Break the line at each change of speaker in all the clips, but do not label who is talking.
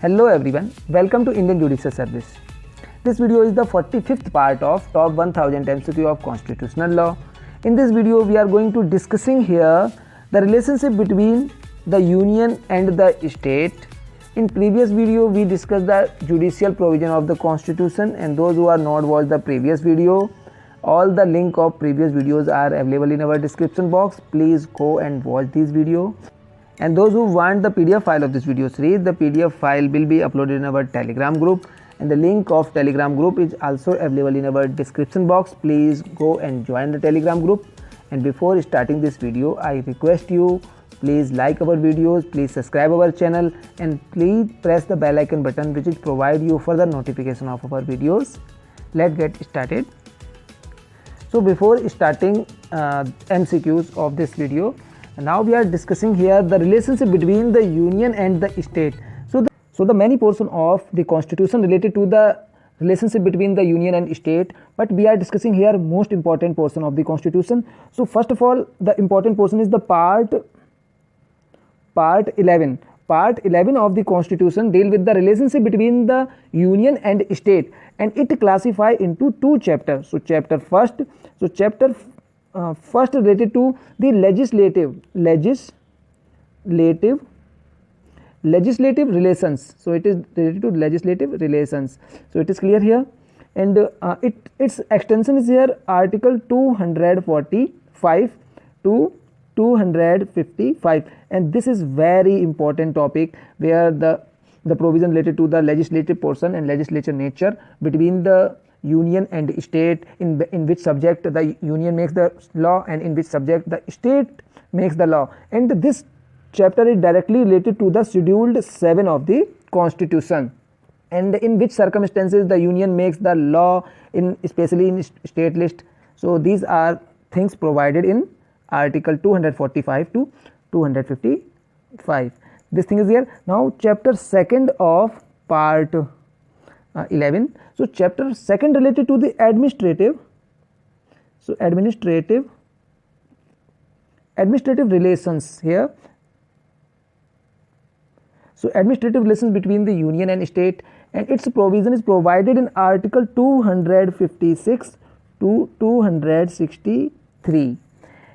Hello everyone, welcome to Indian Judicial Service. This video is the 45th part of Top 1000 MCQ of Constitutional Law. In this video, we are going to discussing here the relationship between the union and the state. In previous video, we discussed the judicial provision of the Constitution, and those who are not watched the previous video, all the link of previous videos are available in our description box. Please go and watch this video. And those who want the PDF file of this video series, the PDF file will be uploaded in our Telegram group, and the link of Telegram group is also available in our description box. Please go and join the Telegram group. And before starting this video, I request you, please like our videos, please subscribe our channel, and please press the bell icon button which will provide you further notification of our videos. Let's get started. So before starting MCQs of this video, now we are discussing here the relationship between the union and the state. So the many portion of the Constitution related to the relationship between the union and state, but we are discussing here most important portion of the Constitution. So first of all, the important portion is the part 11. Part 11 of the Constitution deal with the relationship between the union and state, and it classify into two chapters. So chapter first related to the legislative relations. So it is related to legislative relations. So it is clear here, and its extension is here Article 245 to 255, and this is very important topic where the provision related to the legislative portion and legislature nature between the union and state, in which subject the union makes the law and in which subject the state makes the law. And this chapter is directly related to the scheduled 7 of the Constitution, and in which circumstances the union makes the law, in especially in state list. So these are things provided in Article 245 to 255. This thing is here. Now chapter 2 of part 11. So chapter 2 related to the administrative relations here. So administrative relations between the union and state, and its provision is provided in Article 256 to 263.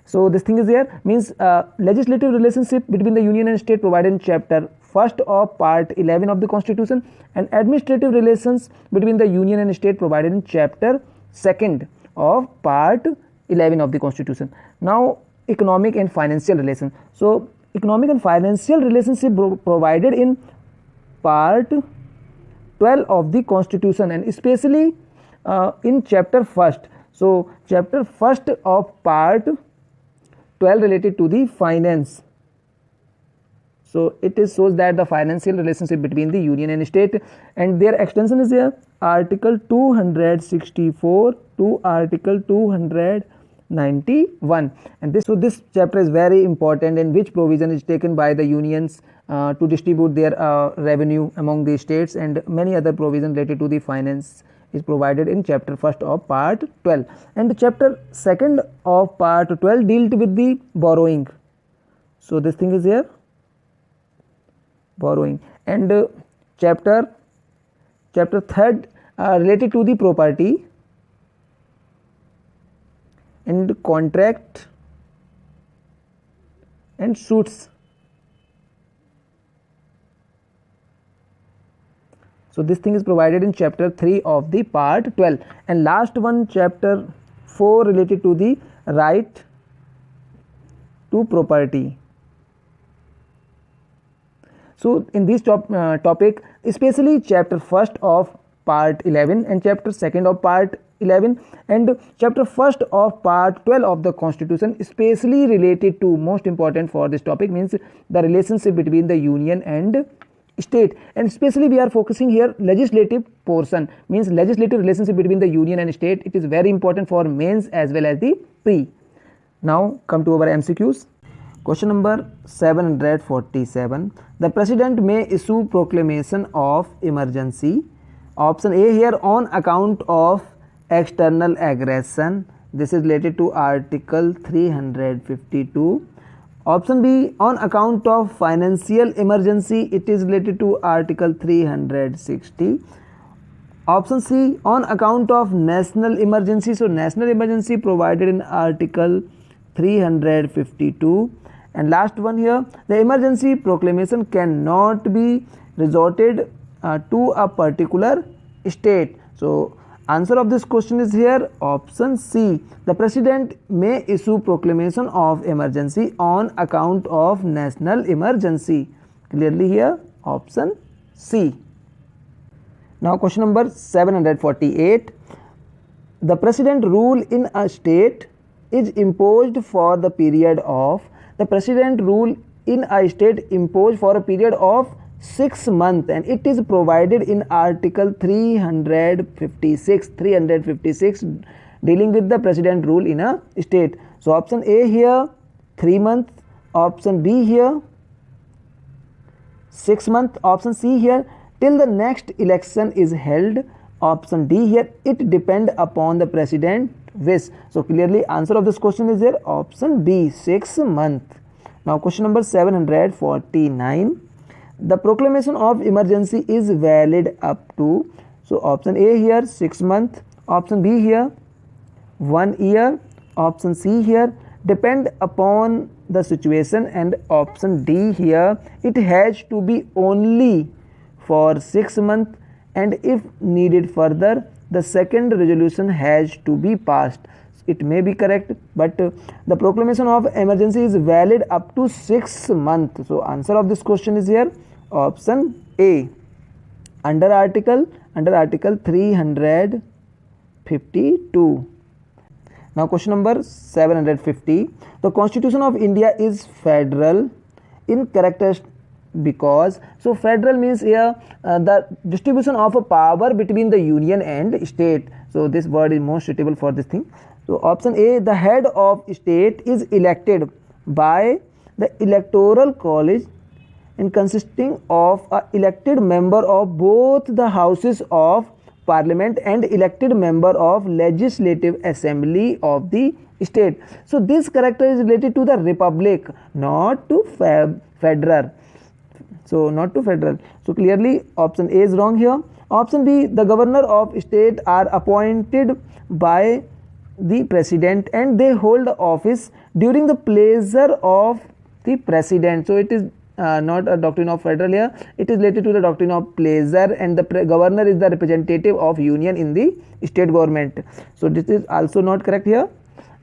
So this thing is here, means legislative relationship between the union and state provided in chapter 1 of part 11 of the Constitution, and administrative relations between the union and state provided in chapter 2 of part 11 of the Constitution. Now economic and financial relations. So economic and financial relationship provided in part 12 of the Constitution, and especially in chapter 1. So chapter 1 of part 12 related to the finance. So it is shows that the financial relationship between the union and state, and their extension is here Article 264 to Article 291, and this chapter is very important, in which provision is taken by the unions to distribute their revenue among the states, and many other provisions related to the finance is provided in chapter 1 of part 12, and chapter 2 of part 12 dealt with the borrowing. So this thing is here borrowing, and chapter 3 related to the property and contract and suits. So this thing is provided in chapter 3 of the part 12, and last one chapter 4 related to the right to property. So in this topic, especially chapter 1 of part 11 and chapter 2 of part 11 and chapter 1 of part 12 of the Constitution, especially related to, most important for this topic, means the relationship between the union and state, and especially we are focusing here legislative portion, means legislative relationship between the union and state. It is very important for mains as well as the pre. Now come to our MCQs. Question number 747. The President may issue proclamation of emergency. Option A here, on account of external aggression. This is related to Article 352. Option B, on account of financial emergency, it is related to Article 360. Option C, on account of national emergency, so national emergency provided in Article 352. And last one here, the emergency proclamation cannot be resorted to a particular state. So answer of this question is here option C. The president may issue proclamation of emergency on account of national emergency. Clearly here option C. Now question number 748. The president rule in a state is imposed for the period of, the president rule in a state imposed for a period of 6 months, and it is provided in Article 356 dealing with the president rule in a state. So option A here 3 months, option B here 6 months, option C here till the next election is held, option D here it depend upon the president wish. So clearly answer of this question is here option B, 6 months. Now question number 749. The proclamation of emergency is valid up to, so option A here 6 months, option B here 1 year, option C here depend upon the situation, and option D here it has to be only for 6 months, and if needed further the second resolution has to be passed. It may be correct, but the proclamation of emergency is valid up to 6 months. So answer of this question is here option A, under article 352. Now question number 750. The Constitution of India is federal in character because, so federal means here the distribution of a power between the union and state. So this word is most suitable for this thing. So option A, the head of state is elected by the electoral college and consisting of a elected member of both the houses of parliament and elected member of legislative assembly of the state. So this character is related to the republic, not to federal. So not to federal. So clearly option A is wrong here. Option B, the governor of state are appointed by the president and they hold the office during the pleasure of the president. So it is not a doctrine of federal here, it is related to the doctrine of pleasure, and the governor is the representative of union in the state government. So this is also not correct here.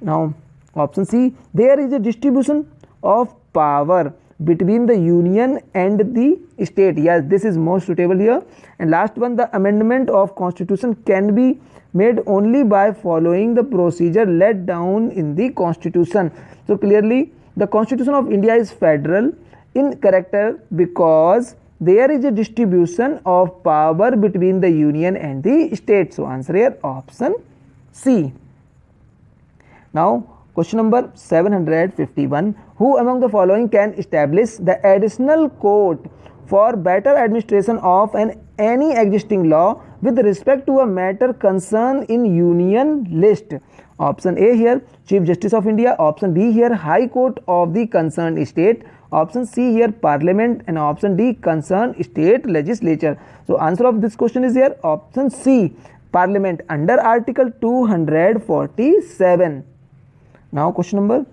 Now option C, there is a distribution of power between the union and the state. Yes, this is most suitable here. And last one, the amendment of constitution can be made only by following the procedure laid down in the constitution. So clearly the Constitution of India is federal in character because there is a distribution of power between the union and the state. So answer here option C. Now question number 751. Who among the following can establish the additional court for better administration of any existing law with respect to a matter concerned in union list? Option A here Chief Justice of India, option B here High Court of the concerned state, option C here Parliament, and option D concerned state legislature. So answer of this question is here option C, Parliament, under Article 247. Now question number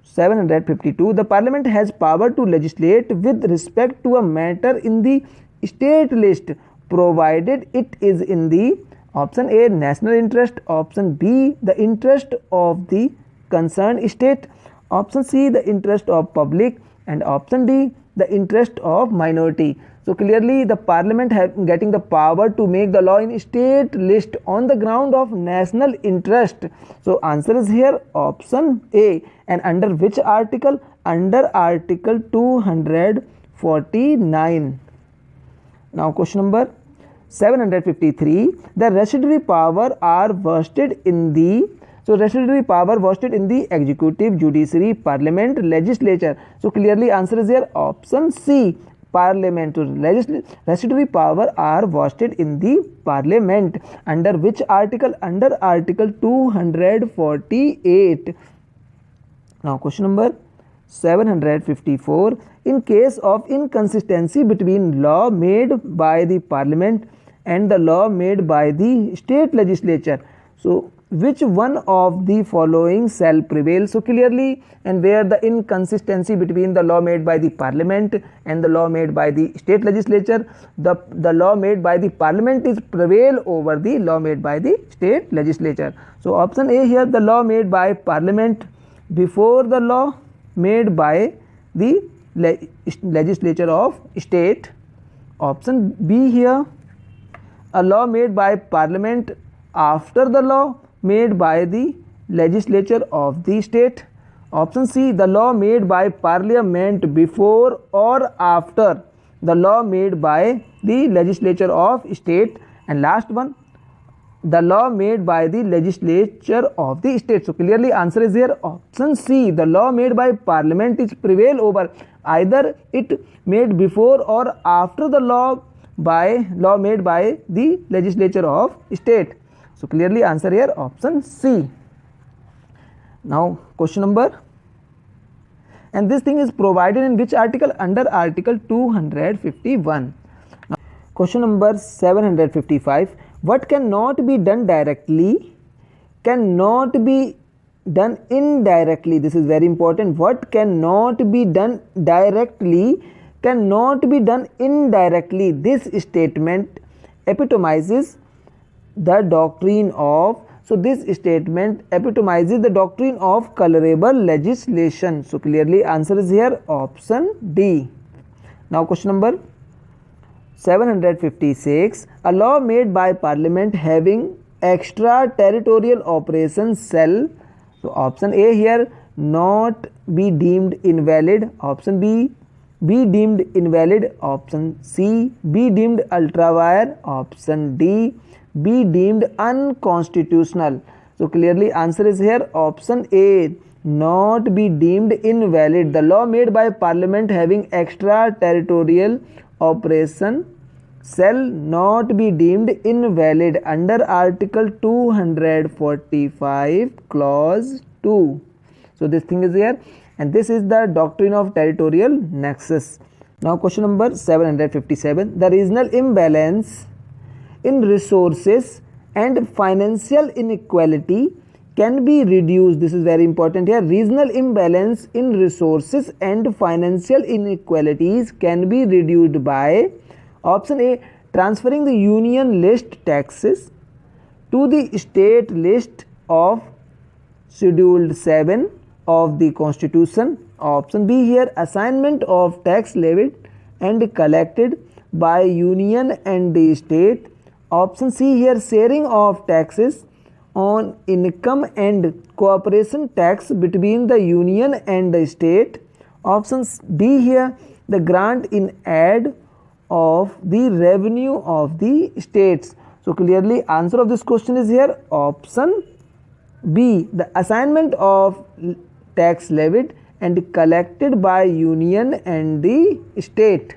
752. The Parliament has power to legislate with respect to a matter in the state list provided it is in the option A national interest, option B the interest of the concerned state, option C the interest of public, and option D the interest of minority. So clearly the Parliament getting the power to make the law in state list on the ground of national interest. So answer is here option A. And under which article? Under Article 249. Now question number 753. The residuary power are vested in the, so residuary power vested in the executive, judiciary, parliament, legislature. So clearly answer is here option C, Parliament. So residuary power are vested in the Parliament. Under which article? Under Article 248. Now question number 754, in case of inconsistency between law made by the parliament and the law made by the state legislature, so which one of the following shall prevail? So clearly, and where the inconsistency between the law made by the parliament and the law made by the state legislature, the law made by the parliament is prevail over the law made by the state legislature. So option A here, the law made by parliament before the law made by the legislature of state. Option B here, a law made by parliament after the law made by the legislature of the state. Option C, the law made by parliament before or after the law made by the legislature of state. And last one, the law made by the legislature of the state. So clearly answer is here option C, the law made by parliament is prevail over either it made before or after the law made by the legislature of state. So clearly answer here option C. Now question number, and this thing is provided in which article? Under article 251. Now, question number 755, what cannot be done directly cannot be done indirectly. This is very important. What cannot be done directly cannot be done indirectly. This statement epitomizes the doctrine of, so this statement epitomizes the doctrine of colorable legislation. So clearly answer is here option D. Now question number 756, a law made by parliament having extraterritorial operations shall, so option A here, not be deemed invalid. Option B, be deemed invalid. Option C, be deemed ultra vires. Option D, be deemed unconstitutional. So clearly answer is here option A, not be deemed invalid. The law made by parliament having extraterritorial operation shall not be deemed invalid under article 245 clause 2. So this thing is here, and this is the doctrine of territorial nexus. Now question number 757, the regional imbalance in resources and financial inequality can be reduced. This is very important here. Regional imbalance in resources and financial inequalities can be reduced by option A, transferring the union list taxes to the state list of scheduled 7 of the constitution. Option B here, assignment of tax levied and collected by union and the state. Option C here, sharing of taxes on income and cooperation tax between the union and the state. Option D here, the grant in aid of the revenue of the states. So clearly answer of this question is here option B, the assignment of tax levied and collected by union and the state.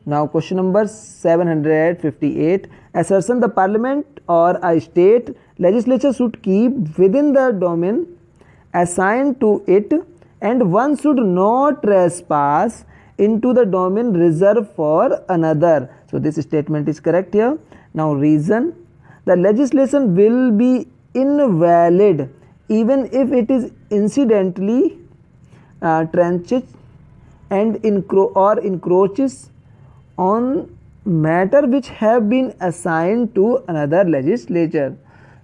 Now question number 758, assertion the parliament or a state legislature should keep within the domain assigned to it and one should not trespass into the domain reserved for another. So this statement is correct here. Now reason, the legislation will be invalid even if it is incidentally trenches and encroaches on matter which have been assigned to another legislature.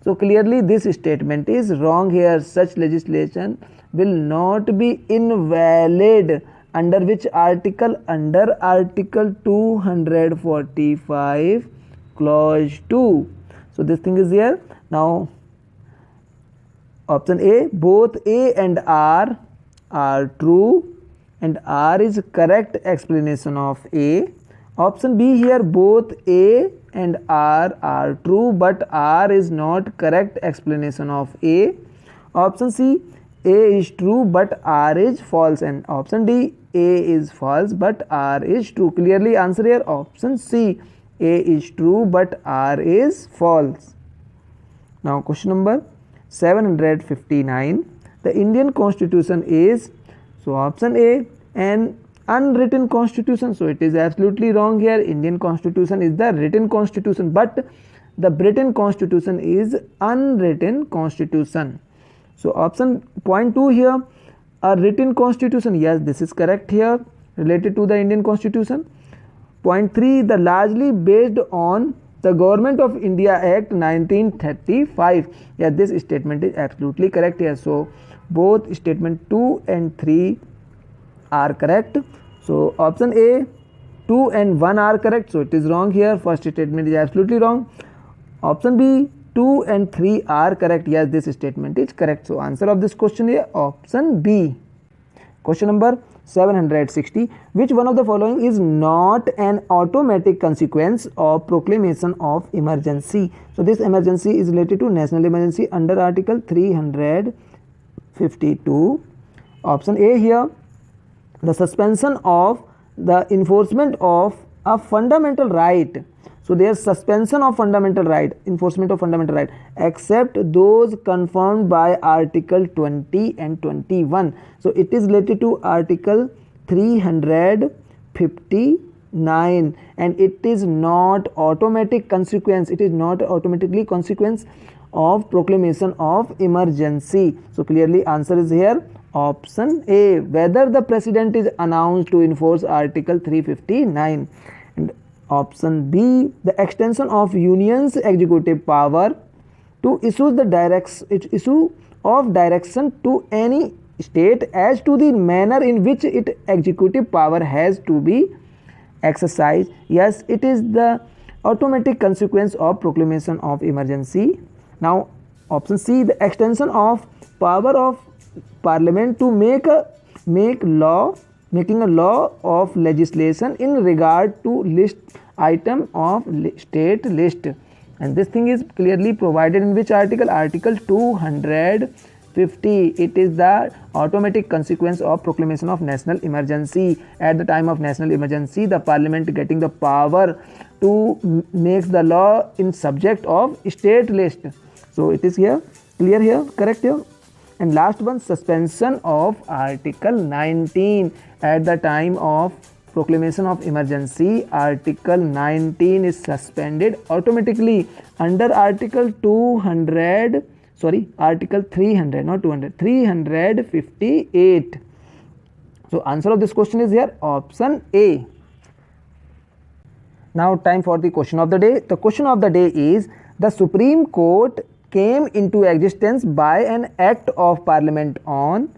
So clearly this statement is wrong here. Such legislation will not be invalid under which article? Under article 245 clause 2. So this thing is here. Now option A, both A and R are true and R is correct explanation of A. Option B here, both A and R are true but R is not correct explanation of A. Option C, A is true but R is false, and option D, A is false but R is true. Clearly answer here option C, A is true but R is false. Now question number 759, the Indian constitution is, So option A, an unwritten constitution. So it is absolutely wrong here. Indian constitution is the written constitution, but the Britain constitution is unwritten constitution. So option point 2 here, a written constitution. Yes, this is correct here, related to the Indian constitution. Point 3, the largely based on the Government of India Act 1935. Yeah, this statement is absolutely correct here. So both statement 2 and 3 are correct. So option A, 2 and 1 are correct. So it is wrong here. First statement is absolutely wrong. Option B, 2 and 3 are correct. Yes, this statement is correct. So answer of this question is option B. Question number 760. Which one of the following is not an automatic consequence of proclamation of emergency? So this emergency is related to national emergency under Article 352. Option A here, the suspension of the enforcement of a fundamental right. So there is suspension of fundamental right, enforcement of fundamental right, except those confirmed by Article 20 and 21. So it is related to Article 359, and it is not automatic consequence. It is not automatically consequence of proclamation of emergency. So clearly answer is here option A, whether the president is announced to enforce Article 359. And option B, the extension of union's executive power to issue of direction to any state as to the manner in which its executive power has to be exercised. Yes, it is the automatic consequence of proclamation of emergency. Now option C, the extension of power of Parliament to making a law of legislation in regard to list item of state list. And this thing is clearly provided in which article? Article 250. It is the automatic consequence of proclamation of national emergency. At the time of national emergency, the Parliament getting the power to make the law in subject of state list. So it is here, clear here, correct here. And last one, suspension of Article 19. At the time of proclamation of emergency, Article 19 is suspended automatically under Article 300, not 200, 358. So answer of this question is here option A. Now time for the question of the day. The question of the day is, the Supreme Court came into existence by an act of Parliament on,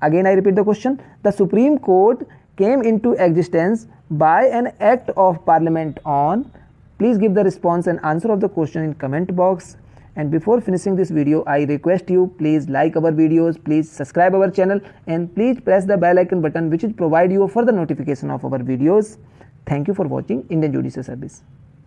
again I repeat the question, the Supreme Court came into existence by an act of Parliament on. Please give the response and answer of the question in comment box. And before finishing this video, I request you, please like our videos, please subscribe our channel, and please press the bell icon button which will provide you a further notification of our videos. Thank you for watching Indian Judicial Service.